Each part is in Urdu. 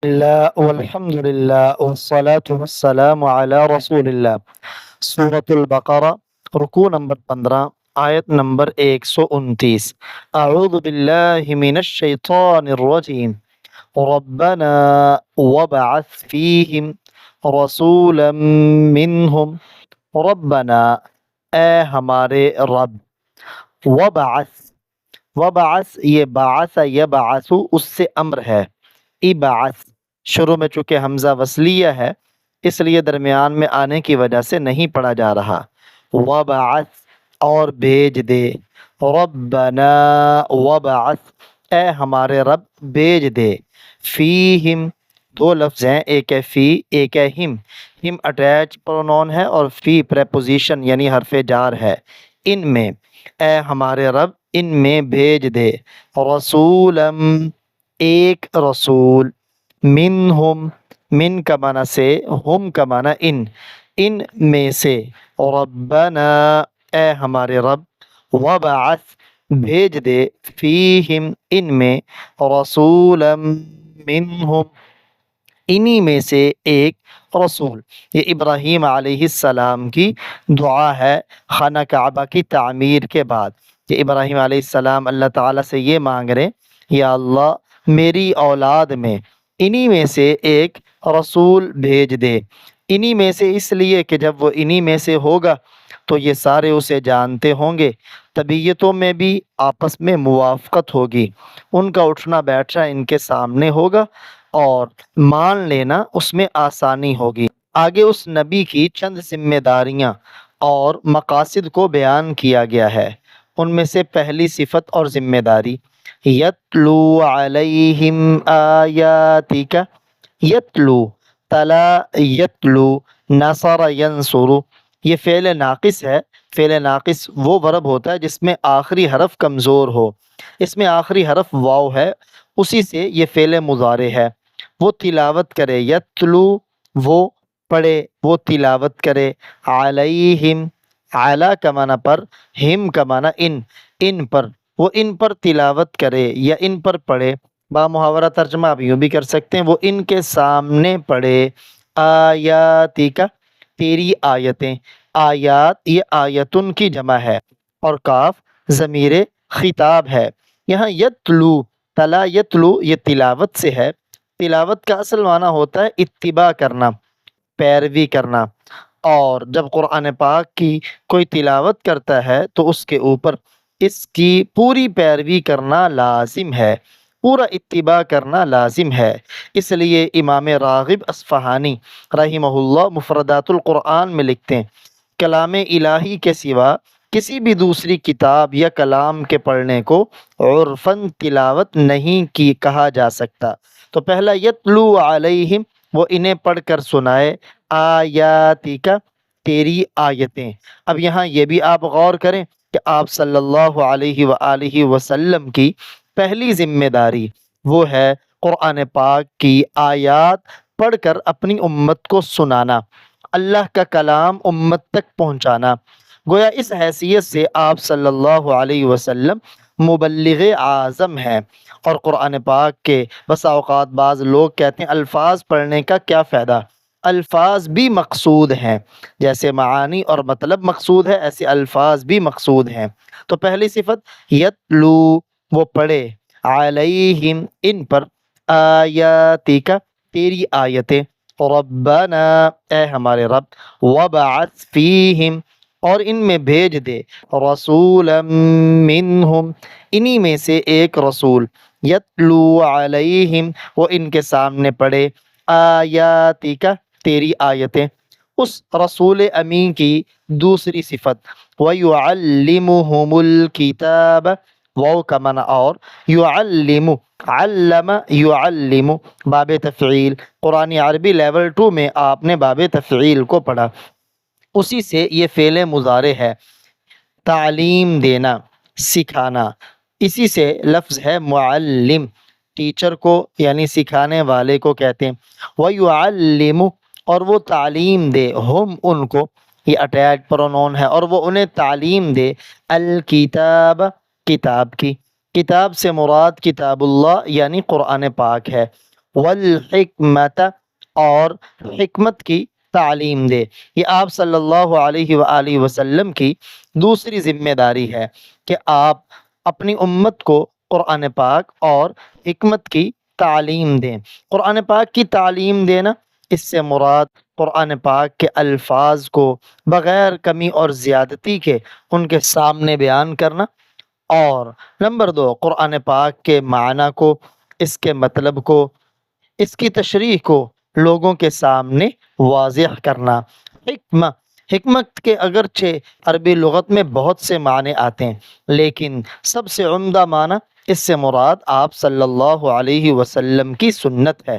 اللہ والحمد للہ والصلاة والسلام علی رسول اللہ۔ سورۃ البقرہ، رکوع نمبر 15، آیت نمبر 129۔ اعوذ باللہ من الشیطان الرجیم۔ ربنا وابعث فیہم رسولا منہم۔ ربنا، اے ہمارے رب، وابعث، وابعث یہ بعث یبعث اس سے امر ہے، ابعث شروع میں چونکہ حمزہ وصلیہ ہے اس لیے درمیان میں آنے کی وجہ سے نہیں پڑھا جا رہا۔ وبعث اور بھیج دے، ربنا وبعث اے ہمارے رب بھیج دے، فیہم دو لفظ ہیں، ایک ہے فی ایک ہے ہم۔ ہم اٹیچ پرونون ہے اور فی پریپوزیشن یعنی حرف جار ہے۔ ان میں، اے ہمارے رب ان میں بھیج دے، رسولم ایک رسول، منہم من کا معنی سے، ہم کا معنی ان میں سے، ربنا اے ہمارے رب، وبعث بھیج دے، فیہم ان میں، رسولا منہم انہی میں سے ایک رسول۔ یہ ابراہیم علیہ السلام کی دعا ہے خانہ کعبہ کی تعمیر کے بعد کہ ابراہیم علیہ السلام اللہ تعالیٰ سے یہ مانگ رہے، یا اللہ میری اولاد میں انہی میں سے ایک رسول بھیج دے۔ انہی میں سے اس لیے کہ جب وہ انہی میں سے ہوگا تو یہ سارے اسے جانتے ہوں گے، طبیعتوں میں بھی آپس میں موافقت ہوگی، ان کا اٹھنا بیٹھنا ان کے سامنے ہوگا اور مان لینا اس میں آسانی ہوگی۔ آگے اس نبی کی چند ذمہ داریاں اور مقاصد کو بیان کیا گیا ہے۔ ان میں سے پہلی صفت اور ذمہ داری، یتلو علیہم آیاتک، یتلو تلا یتلو، نصر ینصر، یہ فعل ناقص ہے۔ فعل ناقص وہ ورب ہوتا ہے جس میں آخری حرف کمزور ہو، اس میں آخری حرف واو ہے، اسی سے یہ فعل مضارع ہے۔ وہ تلاوت کرے، یتلو وہ پڑھے، وہ تلاوت کرے، علیہم اعلیٰ کا معنی پر، ہم کا معنی ان پر، وہ ان پر تلاوت کرے یا ان پر پڑھے۔ با محاورہ ترجمہ آپ یوں بھی کر سکتے ہیں، وہ ان کے سامنے پڑھے، آیاتک تیری آیتیں۔ آیات یہ آیتن کی جمع ہے اور کاف ضمیر خطاب ہے۔ یہاں یتلو تلا یتلو یہ تلاوت سے ہے۔ تلاوت کا اصل معنی ہوتا ہے اتباع کرنا، پیروی کرنا، اور جب قرآن پاک کی کوئی تلاوت کرتا ہے تو اس کے اوپر اس کی پوری پیروی کرنا لازم ہے، پورا اتباع کرنا لازم ہے۔ اس لیے امام راغب اصفہانی رحمہ اللہ مفردات القرآن میں لکھتے ہیں، کلام الہی کے سوا کسی بھی دوسری کتاب یا کلام کے پڑھنے کو عرفاً تلاوت نہیں کی کہا جا سکتا۔ تو پہلا یتلو علیہم وہ انہیں پڑھ کر سنائے، آیاتک تیری آیتیں۔ اب یہاں یہ بھی آپ غور کریں کہ آپ صلی اللہ علیہ وآلہ وسلم کی پہلی ذمہ داری وہ ہے قرآن پاک کی آیات پڑھ کر اپنی امت کو سنانا، اللہ کا کلام امت تک پہنچانا۔ گویا اس حیثیت سے آپ صلی اللہ علیہ وسلم مبلغ اعظم ہیں۔ اور قرآن پاک کے بسا اوقات بعض لوگ کہتے ہیں الفاظ پڑھنے کا کیا فائدہ، الفاظ بھی مقصود ہیں، جیسے معانی اور مطلب مقصود ہے ایسے الفاظ بھی مقصود ہیں۔ تو پہلی صفت یتلو وہ پڑھے، علیہم ان پر، آیاتک تیری آیتیں، ربنا اے ہمارے رب، وبعث فیہم اور ان میں بھیج دے، رسولا منہم انہی میں سے ایک رسول، یتلو علیہم وہ ان کے سامنے پڑھے، آیاتک تیری آیتیں۔ اس رسول امین کی دوسری صفت، وَيُعَلِّمُهُمُ الْكِتَابَ واو کا معنی اور، یعلم علم یعلم باب تفعیل، قرآن عربی لیول 2 میں آپ نے باب تفعیل کو پڑھا، اسی سے یہ فعل مضارع ہے، تعلیم دینا، سکھانا، اسی سے لفظ ہے معلم، ٹیچر کو یعنی سکھانے والے کو کہتے ہیں۔ وَيُعَلِّمُ اور وہ تعلیم دے، ہم ان کو، یہ اٹیچ پرونون ہے، اور وہ انہیں تعلیم دے، الکتاب کتاب کی۔ کتاب سے مراد کتاب اللہ یعنی قرآن پاک ہے۔ والحکمت اور حکمت کی تعلیم دے۔ یہ آپ صلی اللہ علیہ وآلہ وسلم کی دوسری ذمہ داری ہے کہ آپ اپنی امت کو قرآن پاک اور حکمت کی تعلیم دیں۔ قرآن پاک کی تعلیم دینا، اس سے مراد قرآن پاک کے الفاظ کو بغیر کمی اور زیادتی کے ان کے سامنے بیان کرنا، اور نمبر دو، قرآن پاک کے معنی کو، اس کے مطلب کو، اس کی تشریح کو لوگوں کے سامنے واضح کرنا۔ حکمت کے اگرچہ عربی لغت میں بہت سے معنی آتے ہیں، لیکن سب سے عمدہ معنی اس سے مراد آپ صلی اللہ علیہ وسلم کی سنت ہے،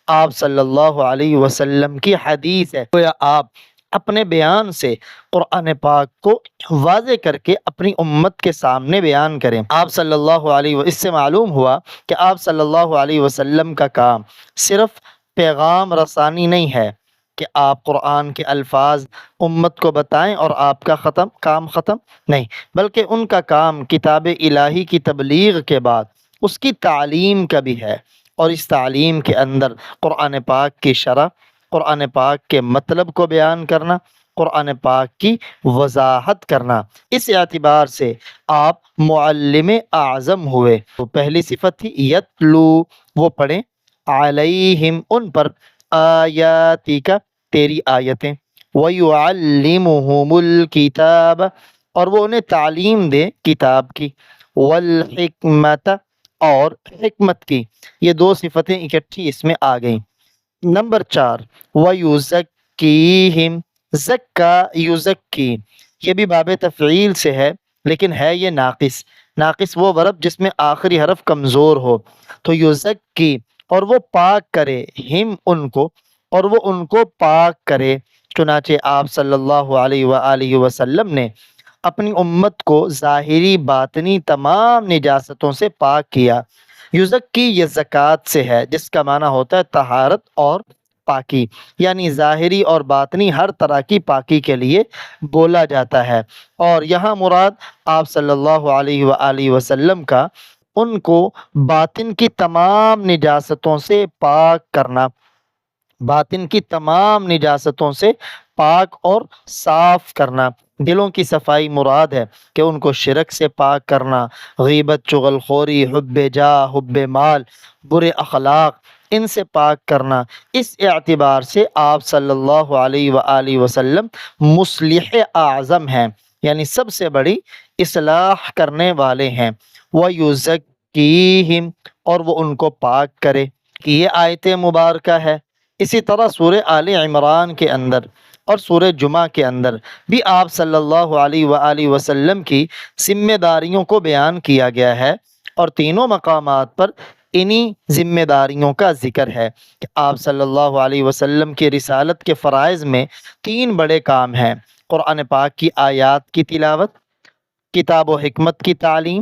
آپ صلی اللہ علیہ وسلم کی حدیث ہے۔ گویا آپ اپنے بیان سے قرآن پاک کو واضح کر کے اپنی امت کے سامنے بیان کریں۔ آپ صلی اللہ علیہ اس سے معلوم ہوا کہ آپ صلی اللہ علیہ وسلم کا کام صرف پیغام رسانی نہیں ہے کہ آپ قرآن کے الفاظ امت کو بتائیں اور آپ کا کام ختم نہیں، بلکہ ان کا کام کتاب الہی کی تبلیغ کے بعد اس کی تعلیم کا بھی ہے، اور اس تعلیم کے اندر قرآن پاک کی شرح، قرآن پاک کے مطلب کو بیان کرنا، قرآن پاک کی وضاحت کرنا۔ اس اعتبار سے آپ معلم اعظم ہوئے۔ تو پہلی صفت تھی یتلو، وہ پڑھیں، علیہم، ان پر، آیاتک، تیری آیتیں، وَيُعَلِّمُهُمُ الْكِتَابَ، اور وہ انہیں تعلیم دے کتاب کی، والحکمت، اور حکمت کی۔ یہ دو صفتیں اکٹھی اس میں آ گئیں۔ نمبر 4، وَيُزَكِّيهِمْ، زکا یزکی، یہ بھی باب تفعیل سے ہے لیکن ہے یہ ناقص وہ ورب جس میں آخری حرف کمزور ہو، تو یزکی، اور وہ پاک کرے، ہم، ان کو، اور وہ ان کو پاک کرے۔ چنانچہ آپ صلی اللہ علیہ وآلہ وسلم نے اپنی امت کو ظاہری باطنی تمام نجاستوں سے پاک کیا۔ یزکی یہ زکوٰۃ سے ہے، جس کا معنی ہوتا ہے طہارت اور پاکی، یعنی ظاہری اور باطنی ہر طرح کی پاکی کے لیے بولا جاتا ہے، اور یہاں مراد آپ صلی اللہ علیہ وآلہ وسلم کا ان کو باطن کی تمام نجاستوں سے پاک کرنا، باطن کی تمام نجاستوں سے پاک اور صاف کرنا۔ دلوں کی صفائی مراد ہے کہ ان کو شرک سے پاک کرنا، غیبت، چغل خوری، حب جاہ، حب مال، برے اخلاق، ان سے پاک کرنا۔ اس اعتبار سے آپ صلی اللہ علیہ وآلہ وسلم مصلح اعظم ہیں، یعنی سب سے بڑی اصلاح کرنے والے ہیں۔ وَيُزَكِّيهِمْ، اور وہ ان کو پاک کرے، کہ یہ آیت مبارکہ ہے۔ اسی طرح سورہ آل عمران کے اندر اور سورہ جمعہ کے اندر بھی آپ صلی اللہ علیہ وآلہ وسلم کی ذمہ داریوں کو بیان کیا گیا ہے، اور تینوں مقامات پر انہی ذمہ داریوں کا ذکر ہے کہ آپ صلی اللہ علیہ وسلم کی رسالت کے فرائض میں 3 بڑے کام ہیں: قرآن پاک کی آیات کی تلاوت، کتاب و حکمت کی تعلیم،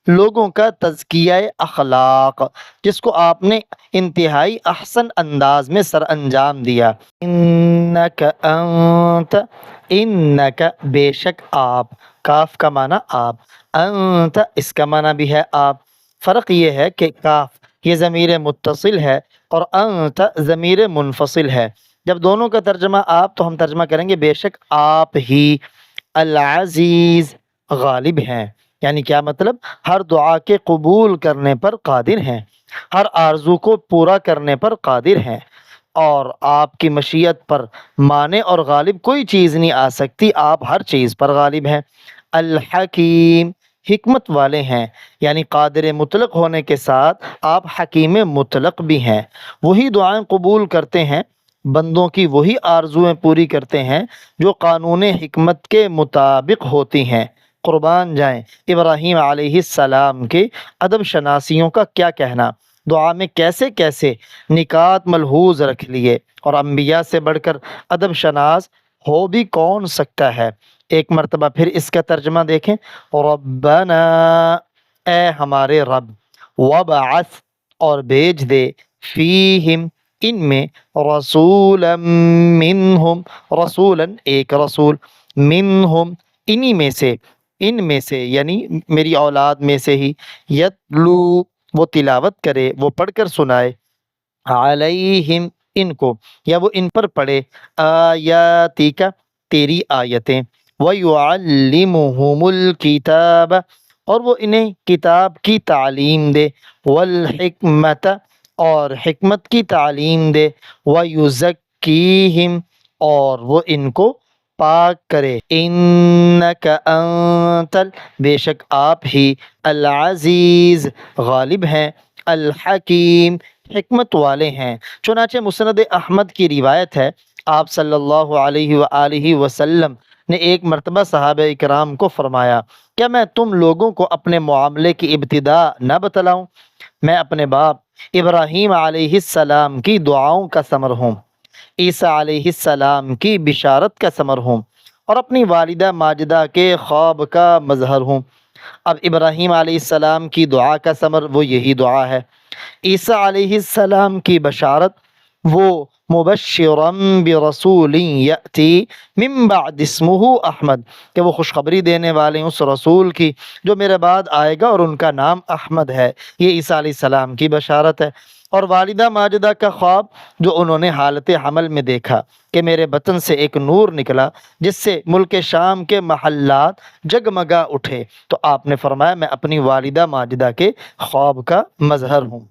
لوگوں کا تزکیہ اخلاق، جس کو آپ نے انتہائی احسن انداز میں سر انجام دیا۔ انک انت، انک بے شک آپ، کاف کا معنی آپ، انت اس کا معنی بھی ہے آپ۔ فرق یہ ہے کہ کاف یہ ضمیر متصل ہے اور انت ضمیر منفصل ہے۔ جب دونوں کا ترجمہ آپ، تو ہم ترجمہ کریں گے بے شک آپ ہی العزیز، غالب ہیں، یعنی کیا مطلب؟ ہر دعا کے قبول کرنے پر قادر ہیں، ہر آرزو کو پورا کرنے پر قادر ہیں، اور آپ کی مشیت پر مانع اور غالب کوئی چیز نہیں آ سکتی، آپ ہر چیز پر غالب ہیں۔ الحکیم، حکمت والے ہیں، یعنی قادر مطلق ہونے کے ساتھ آپ حکیم مطلق بھی ہیں۔ وہی دعائیں قبول کرتے ہیں، بندوں کی وہی آرزویں پوری کرتے ہیں جو قانون حکمت کے مطابق ہوتی ہیں۔ قربان جائیں ابراہیم علیہ السلام کے ادب شناسیوں کا کیا کہنا، دعا میں کیسے کیسے نکات ملحوظ رکھ لیے، اور انبیاء سے بڑھ کر ادب شناس ہو بھی کون سکتا ہے۔ ایک مرتبہ پھر اس کا ترجمہ دیکھیں، ربنا، اے ہمارے رب، وبعث، اور بھیج دے، فیہم، ان میں، رسولا منہم، رسولا ایک رسول، منہم انہی میں سے، ان میں سے یعنی میری اولاد میں سے ہی، یتلو وہ تلاوت کرے، وہ پڑھ کر سنائے، علیہم ان کو، یا وہ ان پر پڑھے، آیاتک تیری آیتیں، ویعلمہم الکتاب اور وہ انہیں کتاب کی تعلیم دے، والحکمت اور حکمت کی تعلیم دے، ویزکیہم اور وہ ان کو پاک کرے، انک انت بے شک آپ ہی العزیز غالب ہیں، الحکیم حکمت والے ہیں۔ چنانچہ مسند احمد کی روایت ہے، آپ صلی اللہ علیہ وآلہ وسلم نے ایک مرتبہ صحابہ اکرام کو فرمایا، کیا میں تم لوگوں کو اپنے معاملے کی ابتدا نہ بتلاؤں؟ میں اپنے باپ ابراہیم علیہ السلام کی دعاؤں کا ثمر ہوں، عیسیٰ علیہ السلام کی بشارت کا ثمر ہوں، اور اپنی والدہ ماجدہ کے خواب کا مظہر ہوں۔ اب ابراہیم علیہ السلام کی دعا کا ثمر وہ یہی دعا ہے، عیسیٰ علیہ السلام کی بشارت وہ مبشرا برسول یأتی من بعد اسمہ احمد، کہ وہ خوشخبری دینے والے ہیں اس رسول کی جو میرے بعد آئے گا اور ان کا نام احمد ہے۔ یہ عیسیٰ علیہ السلام کی بشارت ہے۔ اور والدہ ماجدہ کا خواب جو انہوں نے حالت حمل میں دیکھا کہ میرے بطن سے ایک نور نکلا جس سے ملک شام کے محلات جگمگا اٹھے، تو آپ نے فرمایا میں اپنی والدہ ماجدہ کے خواب کا مظہر ہوں۔